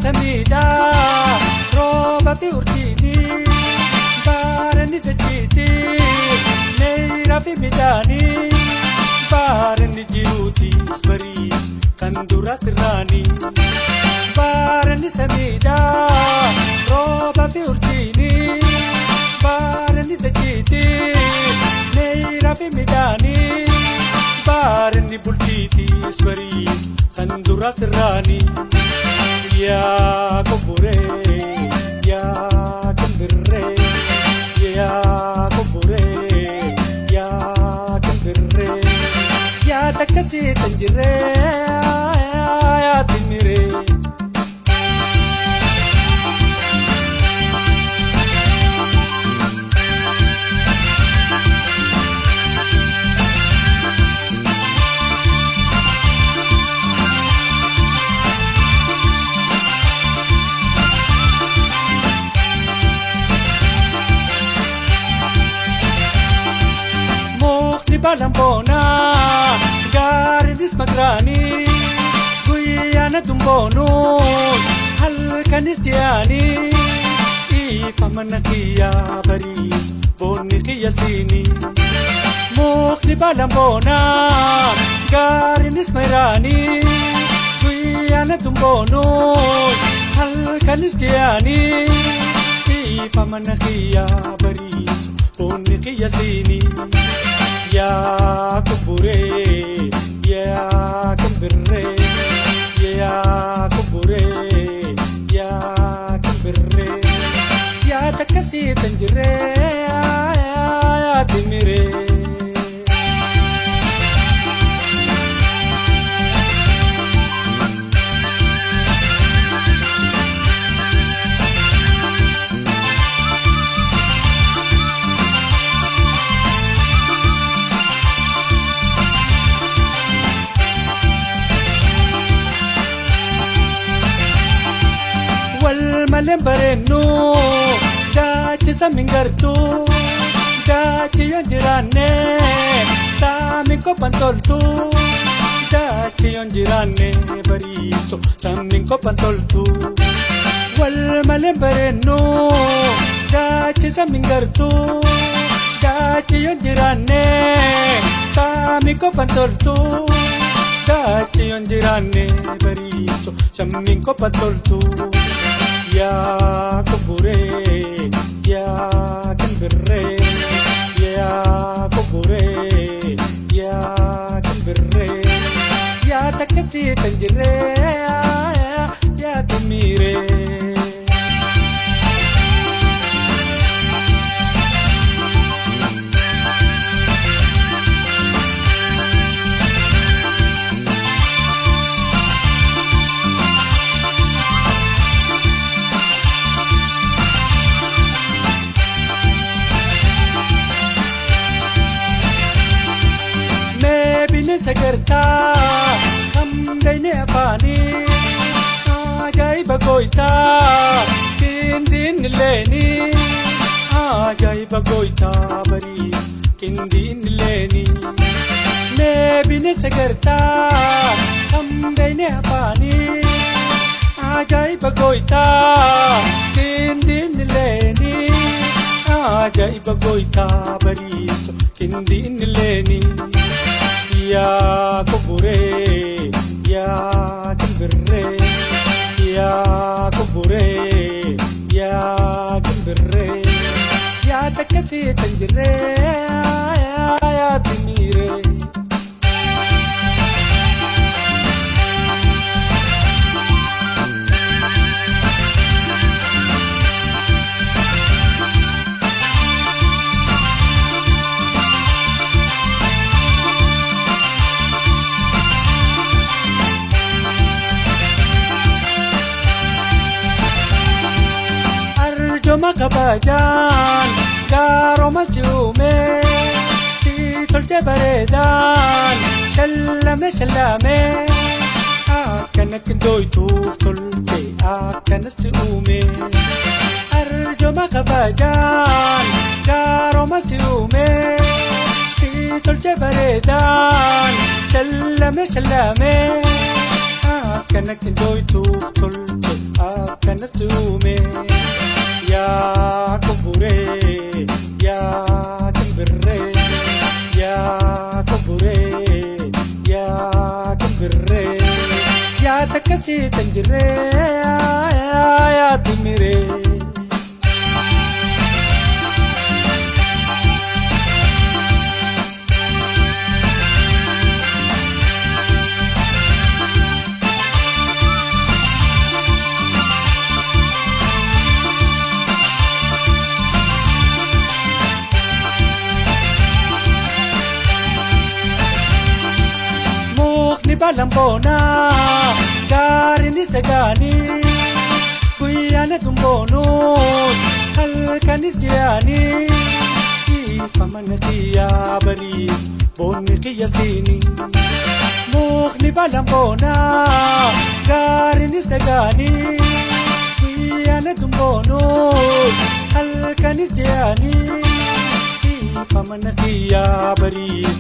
samida robati urjini barani dachiti neira fi midani barani jiruti isbari kandura sirani barani samida robati urjini barani dachiti neira fi midani barani bultiti isbari kandura sirani ya kubure ya kembere ya kubure ya kembere ya takasi tanjire ya timire Balambona garidis magrani guyana tumbono halkanis jiani ifamanakiya bari bonikiya sini mukni balambona garidis magrani guyana tumbono halkanis jiani ifamanakiya bari bonikiya sini ya kubure ya kembere ya kubure ya kembere ya takasi tanjire ya timire Malembarenu dachi samingartu dachi yonjirane saminko pantoltu dachi yonjirane bariso saminko pantoltu wal malembarenu dachi samingartu dachi yonjirane saminko pantoltu dachi yonjirane bariso saminko pantoltu ya kubure ya kembere ya kubure ya kembere ya takasi tanjire ya timire sagarta hamdaine afani ajaiba goita kindin leni ajaiba goita bari kindin leni nebine sagarta hamdaine afani ajaiba goita kindin leni ajaiba goita bari kindin leni ya kubure ya kembere ya kubure ya kembere ya takasi tanjire ya timire Joma kabajan garo majume tolche baredan shallame shallame akanak doitu tolche akanas ume arjoma kabajan garo majume tolche baredan shallame shallame akkanak indoytuuf tolche akkanas tuume yaa kuburee yaa kimbirree yaa kuburee yaa kimbirree yaa takkasii tanjirree yaa timiree. Ni balambona garinis dagani kuyane tumbonus halkanis jiani pamanatiya baris bonni qiyasini mukhni balambona garinis dagani kuyane tumbonus halkanis jiani pamanatiya baris